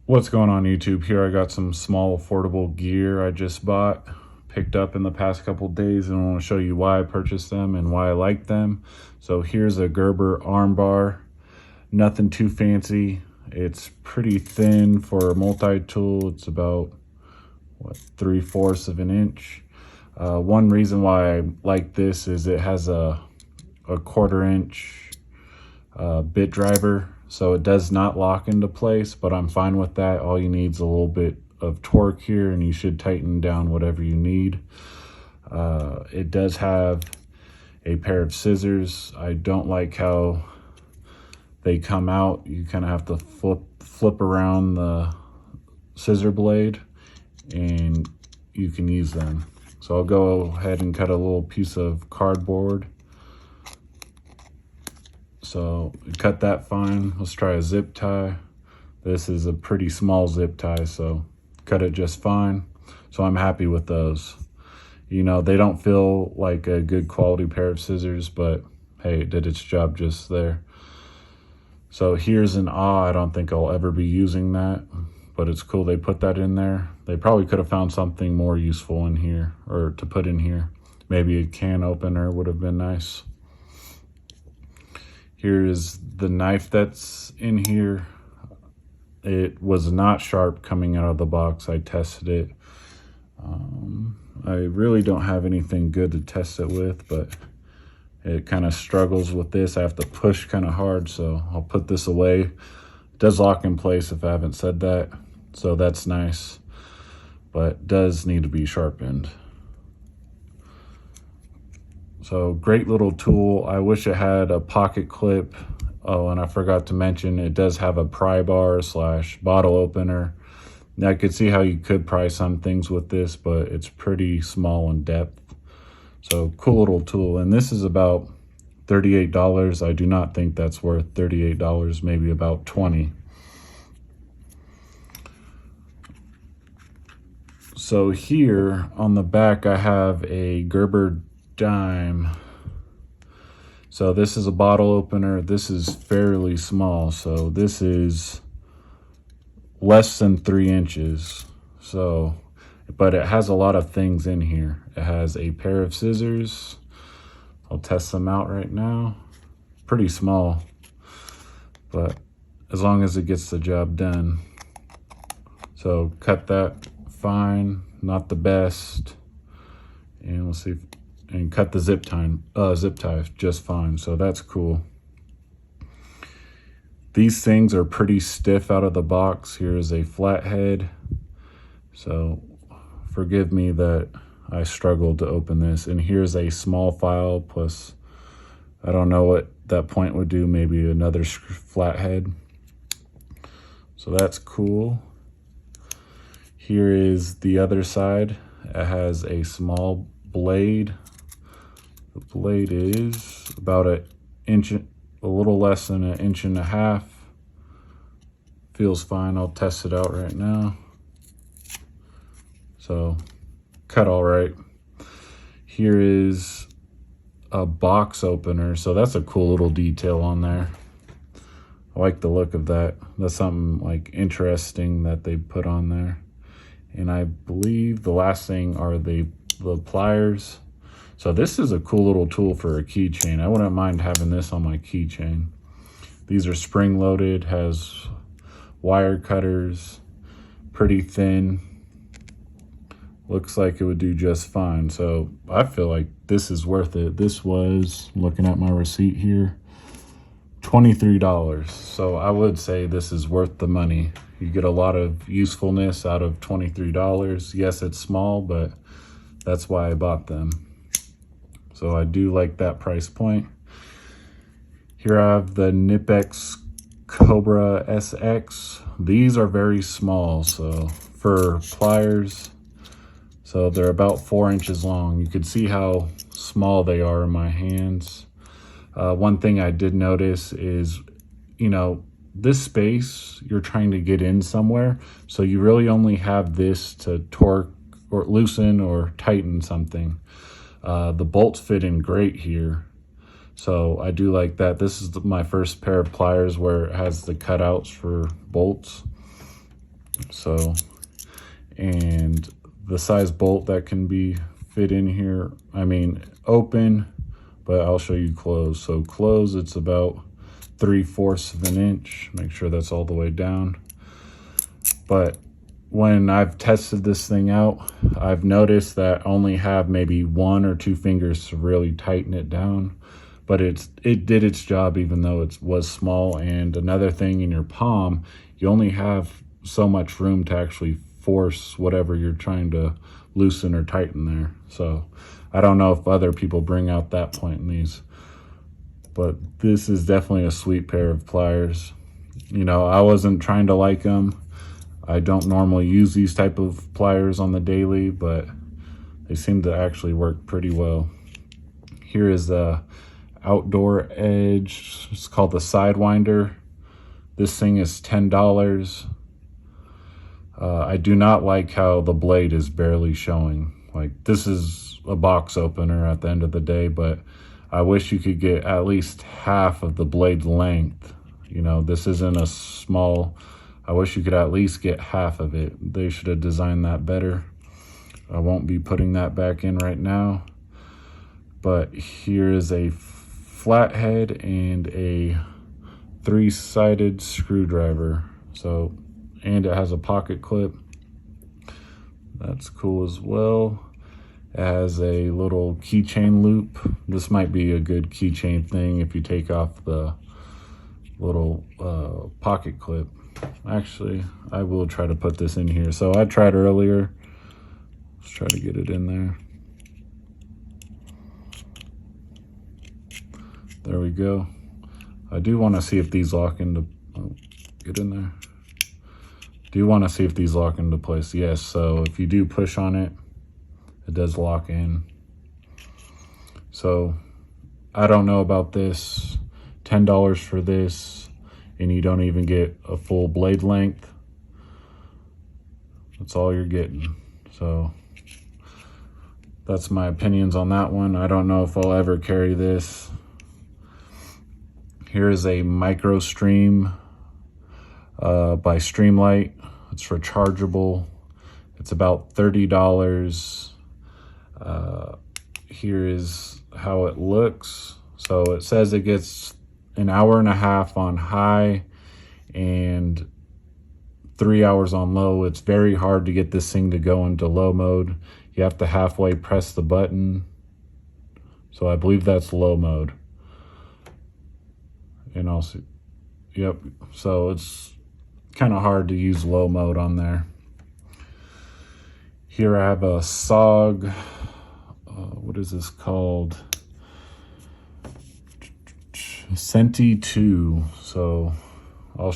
What's going on YouTube? Here I got some small affordable gear I just picked up in the past couple days, and I want to show you why I purchased them and why I like them. So here's a Gerber Armbar. Nothing too fancy. It's pretty thin for a multi-tool. It's about, what, 3/4 of an inch. One reason why I like this is it has a 1/4 inch bit driver, so it does not lock into place, but I'm fine with that. All you need is a little bit of torque here and you should tighten down whatever you need. It does have a pair of scissors. I don't like how they come out. You kind of have to flip around the scissor blade and you can use them. So I'll go ahead and cut a little piece of cardboard. So cut that fine. Let's try a zip tie. This is a pretty small zip tie, so cut it just fine. So I'm happy with those. You know, they don't feel like a good quality pair of scissors, but hey, it did its job just there. So here's an I don't think I'll ever be using that, but it's cool they put that in there. They probably could have found something more useful in here, or to put in here. Maybe a can opener would have been nice. Here is the knife that's in here. It was not sharp coming out of the box. I tested it. I really don't have anything good to test it with, but it kind of struggles with this. I have to push kind of hard, so I'll put this away. It does lock in place if I haven't said that, so that's nice, but does need to be sharpened. So great little tool. I wish it had a pocket clip. Oh, and I forgot to mention, it does have a pry bar / bottle opener. Now, I could see how you could pry some things with this, but it's pretty small in depth. So cool little tool. And this is about $38. I do not think that's worth $38, maybe about $20. So here on the back, I have a Gerber dime. So this is a bottle opener. This is fairly small. So this is less than 3 inches. So, but it has a lot of things in here. It has a pair of scissors. I'll test them out right now. Pretty small, but as long as it gets the job done. So cut that fine, not the best. And we'll see and cut the zip tie just fine. So that's cool. These things are pretty stiff out of the box. Here's a flathead. So forgive me that I struggled to open this. And here's a small file plus, I don't know what that point would do, maybe another flathead. So that's cool. Here is the other side. It has a small blade. The blade is about an inch, a little less than 1.5 inches. Feels fine. I'll test it out right now. So cut all right. Here is a box opener. So that's a cool little detail on there. I like the look of that. That's something like interesting that they put on there. And I believe the last thing are the pliers. So this is a cool little tool for a keychain. I wouldn't mind having this on my keychain. These are spring loaded, has wire cutters, pretty thin. Looks like it would do just fine. So I feel like this is worth it. This was, looking at my receipt here, $23. So I would say this is worth the money. You get a lot of usefulness out of $23. Yes, it's small, but that's why I bought them. So I do like that price point. Here I have the Nipex Cobra SX. These are very small, so for pliers. So they're about 4 inches long. You can see how small they are in my hands. One thing I did notice is, you know, this space you're trying to get in somewhere, so you really only have this to torque or loosen or tighten something. The bolts fit in great here, so I do like that. This is my first pair of pliers where it has the cutouts for bolts. So, and the size bolt that can be fit in here, I mean open, but I'll show you close. So close, it's about 3/4 of an inch. Make sure that's all the way down. But when I've tested this thing out, I've noticed that I only have maybe 1 or 2 fingers to really tighten it down. But it did its job even though it was small. And another thing, in your palm, you only have so much room to actually force whatever you're trying to loosen or tighten there. So I don't know if other people bring out that point in these, but this is definitely a sweet pair of pliers. You know, I wasn't trying to like them. I don't normally use these type of pliers on the daily, but they seem to actually work pretty well. Here is the outdoor edge. It's called the Sidewinder. This thing is $10. I do not like how the blade is barely showing. Like, this is a box opener at the end of the day, but I wish you could get at least half of the blade length. You know, this isn't a small, I wish you could at least get half of it. They should have designed that better. I won't be putting that back in right now. But here is a flathead and a 3-sided screwdriver. So, and it has a pocket clip. That's cool as well. It has a little keychain loop. This might be a good keychain thing if you take off the little pocket clip. Actually, I will try to put this in here. So I tried earlier. Let's try to get it in there. There we go. I do want to see if these lock into, oh, get in there. Do want to see if these lock into place. Yes, so if you do push on it, it does lock in. So I don't know about this. $10 for this, and you don't even get a full blade length. That's all you're getting. So that's my opinions on that one. I don't know if I'll ever carry this. Here is a micro stream by Streamlight. It's rechargeable. It's about $30. Here is how it looks. So it says it gets 1.5 hours on high and 3 hours on low. It's very hard to get this thing to go into low mode. You have to halfway press the button. So I believe that's low mode. And also, yep, so it's kind of hard to use low mode on there. Here I have a SOG, what is this called? Senti 2. So I'll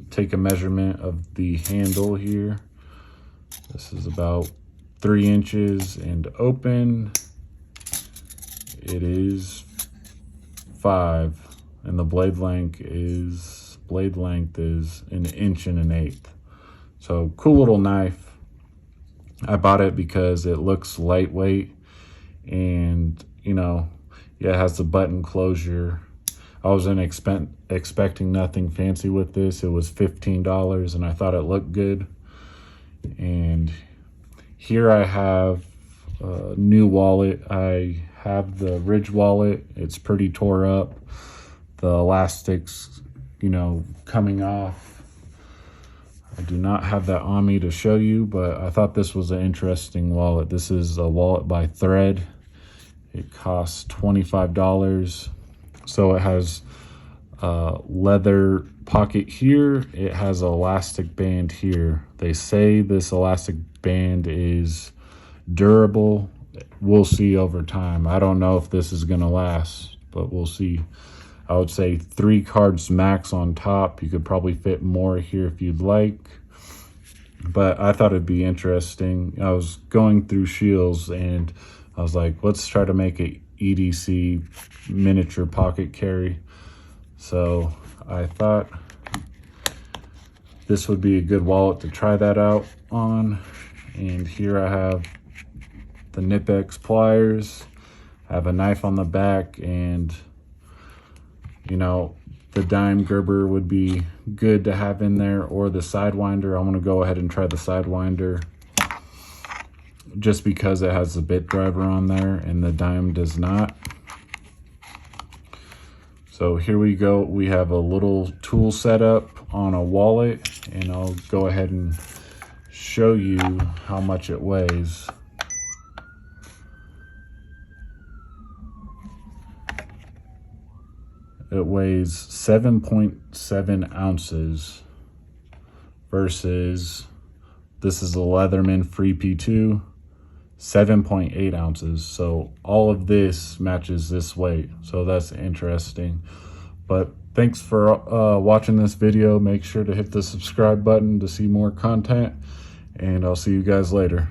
take a measurement of the handle here. This is about 3 inches, and open, it is 5. And the blade length is 1.1 inches. So cool little knife. I bought it because it looks lightweight, and you know, yeah, it has the button closure. I wasn't expecting nothing fancy with this. It was $15, and I thought it looked good. And here I have a new wallet. I have the Ridge wallet. It's pretty tore up. The elastics, you know, coming off. I do not have that on me to show you, but I thought this was an interesting wallet. This is a wallet by Thread. It costs $25. So it has a leather pocket here. It has an elastic band here. They say this elastic band is durable. We'll see over time. I don't know if this is gonna last, but we'll see. I would say 3 cards max on top. You could probably fit more here if you'd like, but I thought it'd be interesting. I was going through Shields and I was like, let's try to make a EDC miniature pocket carry. So I thought this would be a good wallet to try that out on. And here I have the Nipex pliers. I have a knife on the back, and you know, the dime Gerber would be good to have in there, or the Sidewinder. I'm going to go ahead and try the Sidewinder just because it has the bit driver on there and the dime does not. So here we go. We have a little tool setup on a wallet, and I'll go ahead and show you how much it weighs. It weighs 7.7 ounces versus, this is a Leatherman Free P2, 7.8 ounces. So all of this matches this weight. So that's interesting. But thanks for watching this video. Make sure to hit the subscribe button to see more content, and I'll see you guys later.